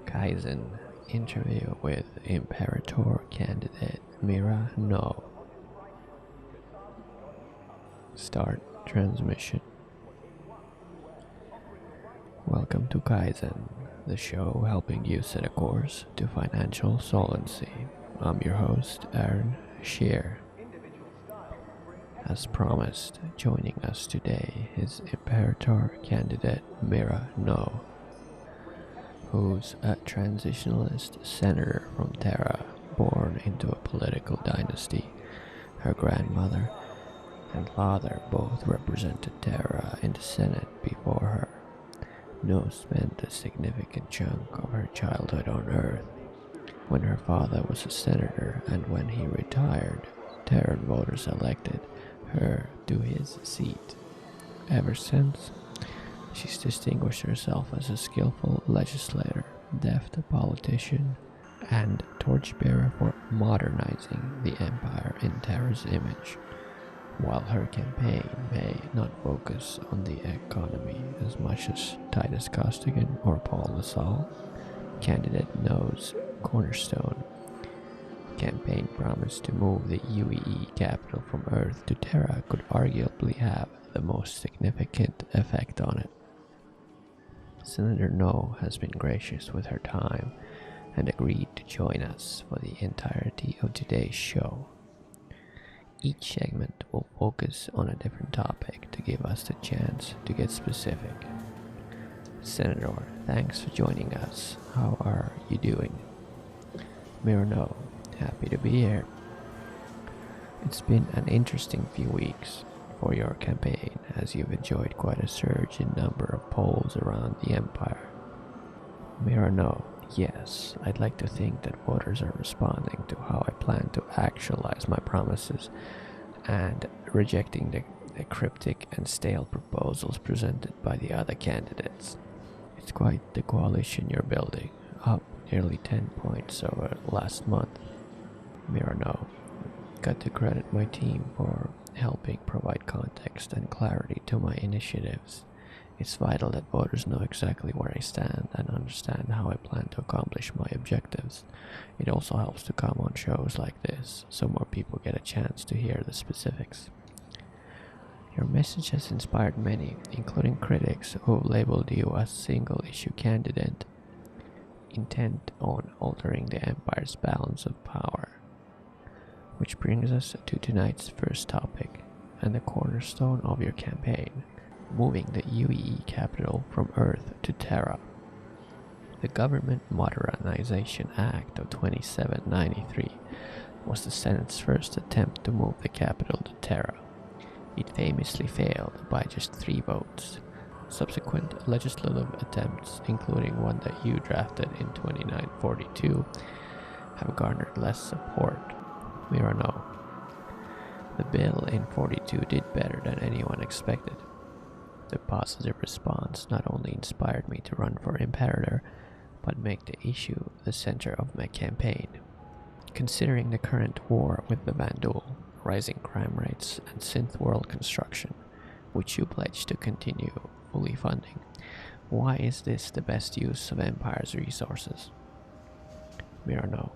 Kaizen interview with Imperator candidate Mira Ngo. Start transmission. Welcome to Kaizen, the show helping you set a course to financial solvency. I'm your host, Aaron Shear. As promised, joining us today is Imperator candidate Mira Ngo, who's a transitionalist senator from Terra, born into a political dynasty. Her grandmother and father both represented Terra in the Senate before her. Ngo spent a significant chunk of her childhood on Earth. When her father was a senator and when he retired, Terran voters elected her to his seat. Ever since, she's distinguished herself as a skillful legislator, deft politician, and torchbearer for modernizing the empire in Terra's image. While her campaign may not focus on the economy as much as Titus Costigan or Paul Lassalle, candidate Ngo's cornerstone campaign promise to move the UEE capital from Earth to Terra could arguably have the most significant effect on it. Senator Ngo has been gracious with her time and agreed to join us for the entirety of today's show. Each segment will focus on a different topic to give us the chance to get specific. Senator, thanks for joining us. How are you doing? Mira Ngo, happy to be here. It's been an interesting few weeks for your campaign, as you've enjoyed quite a surge in number of polls around the empire. Mira Ngo, yes, I'd like to think that voters are responding to how I plan to actualize my promises and rejecting the cryptic and stale proposals presented by the other candidates. It's quite the coalition you're building, up nearly 10 points over last month. Mira Ngo, got to credit my team for helping provide context and clarity to my initiatives. It's vital that voters know exactly where I stand and understand how I plan to accomplish my objectives. It also helps to come on shows like this, so more people get a chance to hear the specifics. Your message has inspired many, including critics who labeled you a single-issue candidate, intent on altering the empire's balance of power. Which brings us to tonight's first topic, and the cornerstone of your campaign, moving the UEE capital from Earth to Terra. The Government Modernization Act of 2793 was the Senate's first attempt to move the capital to Terra. It famously failed by just 3 votes. Subsequent legislative attempts, including one that you drafted in 2942, have garnered less support. Mira Ngo, the bill in 42 did better than anyone expected. The positive response not only inspired me to run for Imperator, but make the issue the center of my campaign. Considering the current war with the Vandal, rising crime rates, and synth world construction, which you pledged to continue fully funding, why is this the best use of Empire's resources? Mira Ngo,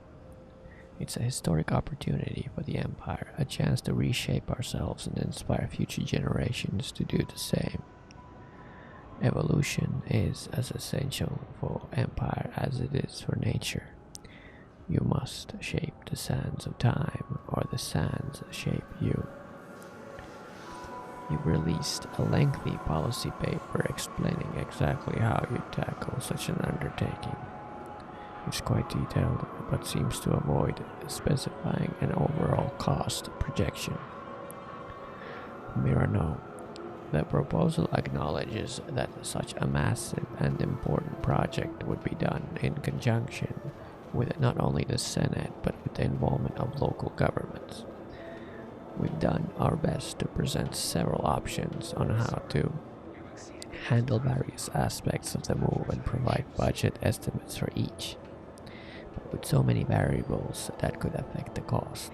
it's a historic opportunity for the Empire, a chance to reshape ourselves and inspire future generations to do the same. Evolution is as essential for Empire as it is for nature. You must shape the sands of time, or the sands shape you. You released a lengthy policy paper explaining exactly how you tackle such an undertaking. It's quite detailed, but seems to avoid specifying an overall cost projection. Mira Ngo, the proposal acknowledges that such a massive and important project would be done in conjunction with not only the Senate, but with the involvement of local governments. We've done our best to present several options on how to handle various aspects of the move and provide budget estimates for each. But with so many variables that could affect the cost,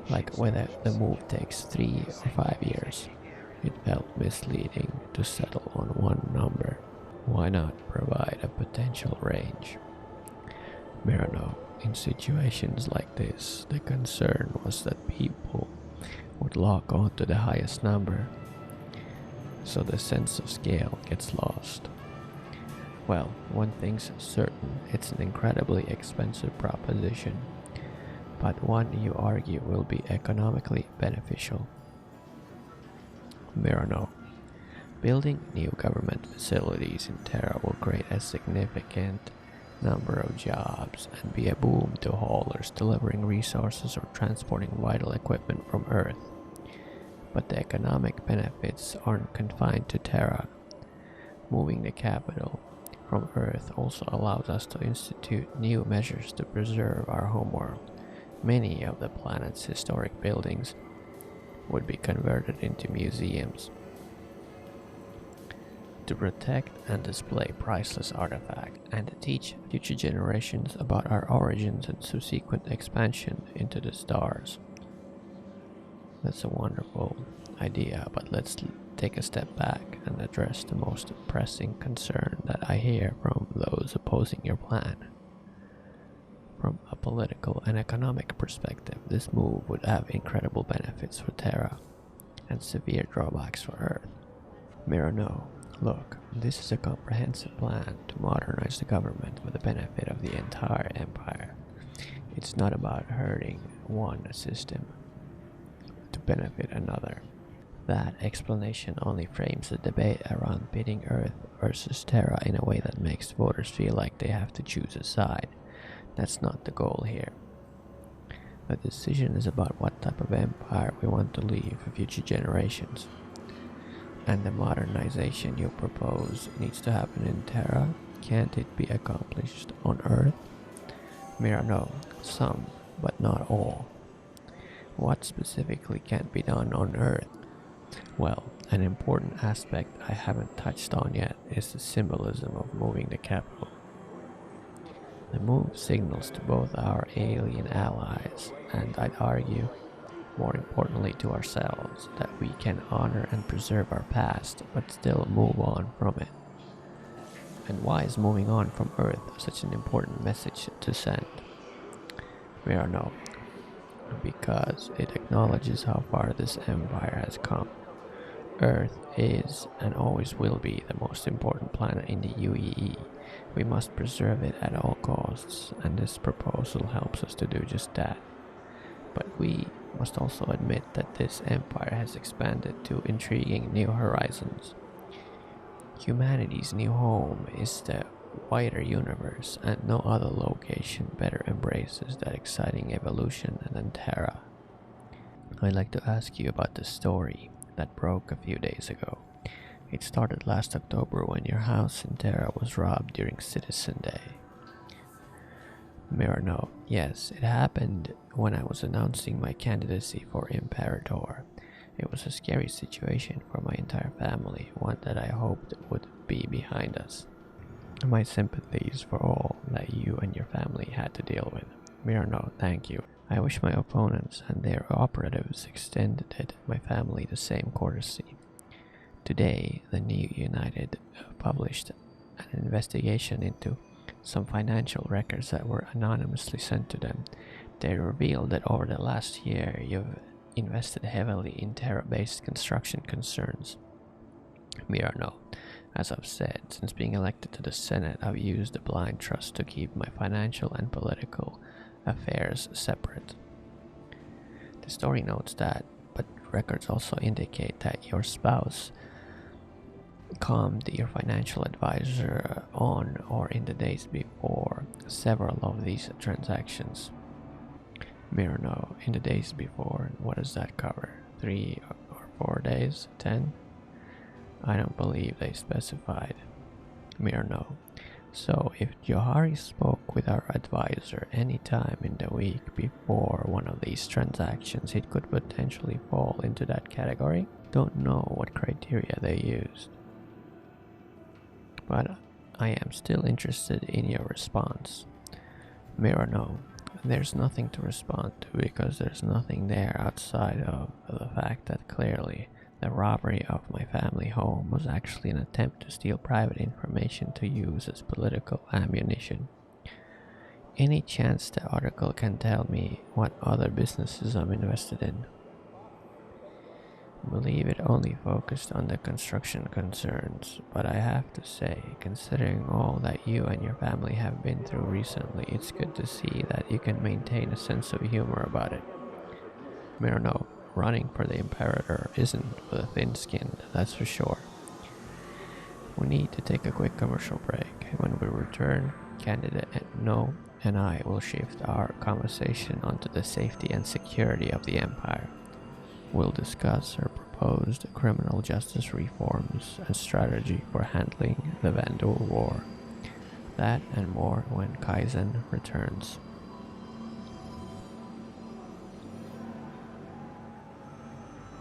like whether the move takes 3 or 5 years, it felt misleading to settle on one number. Why not provide a potential range? Mira Ngo, in situations like this, the concern was that people would log on to the highest number, so the sense of scale gets lost. Well, one thing's certain, it's an incredibly expensive proposition, but one you argue will be economically beneficial. Mira Ngo, building new government facilities in Terra will create a significant number of jobs and be a boom to haulers delivering resources or transporting vital equipment from Earth. But the economic benefits aren't confined to Terra. Moving the capital from Earth also allows us to institute new measures to preserve our homeworld. Many of the planet's historic buildings would be converted into museums to protect and display priceless artifacts and to teach future generations about our origins and subsequent expansion into the stars. That's a wonderful idea, but let's take a step back and address the most pressing concern that I hear from those opposing your plan. From a political and economic perspective, this move would have incredible benefits for Terra and severe drawbacks for Earth. Mira Ngo, look, this is a comprehensive plan to modernize the government for the benefit of the entire empire. It's not about hurting one system to benefit another. That explanation only frames the debate around pitting Earth versus Terra in a way that makes voters feel like they have to choose a side. That's not the goal here. The decision is about what type of empire we want to leave for future generations. And the modernization you propose needs to happen in Terra. Can't it be accomplished on Earth? Mira Ngo, some, but not all. What specifically can't be done on Earth? Well, an important aspect I haven't touched on yet is the symbolism of moving the capital. The move signals to both our alien allies, and I'd argue, more importantly to ourselves, that we can honor and preserve our past, but still move on from it. And why is moving on from Earth such an important message to send? Mira Ngo, because it acknowledges how far this empire has come. Earth is and always will be the most important planet in the UEE. We must preserve it at all costs, and this proposal helps us to do just that. But we must also admit that this empire has expanded to intriguing new horizons. Humanity's new home is the wider universe, and no other location better embraces that exciting evolution than Terra. I'd like to ask you about the story that broke a few days ago. It started last October when your house in Terra was robbed during Citizen Day. Mira Ngo, yes, it happened when I was announcing my candidacy for Imperator. It was a scary situation for my entire family, one that I hoped would be behind us. My sympathies for all that you and your family had to deal with. Mira Ngo, thank you. I wish my opponents and their operatives extended my family the same courtesy. Today, the New United published an investigation into some financial records that were anonymously sent to them. They revealed that over the last year, you've invested heavily in Terra-based construction concerns. Mira Ngo, as I've said, since being elected to the Senate, I've used a blind trust to keep my financial and political affairs separate. The story notes that, but records also indicate that your spouse calmed your financial advisor on or in the days before several of these transactions. Mira Ngo, in the days before, what does that cover? 3 or 4 days? 10? I don't believe they specified. Mira Ngo, so if Johari spoke with our advisor any time in the week before one of these transactions, it could potentially fall into that category. Don't know what criteria they used, but I am still interested in your response. Mira Ngo, there's nothing to respond to because there's nothing there outside of the fact that clearly the robbery of my family home was actually an attempt to steal private information to use as political ammunition. Any chance the article can tell me what other businesses I'm invested in? I believe it only focused on the construction concerns, but I have to say, considering all that you and your family have been through recently, it's good to see that you can maintain a sense of humor about it. Mira Ngo, running for the Imperator isn't for the thin-skinned, that's for sure. We need to take a quick commercial break. When we return, candidate No and I will shift our conversation onto the safety and security of the Empire. We'll discuss her proposed criminal justice reforms and strategy for handling the Vandal War. That and more when Kaizen returns.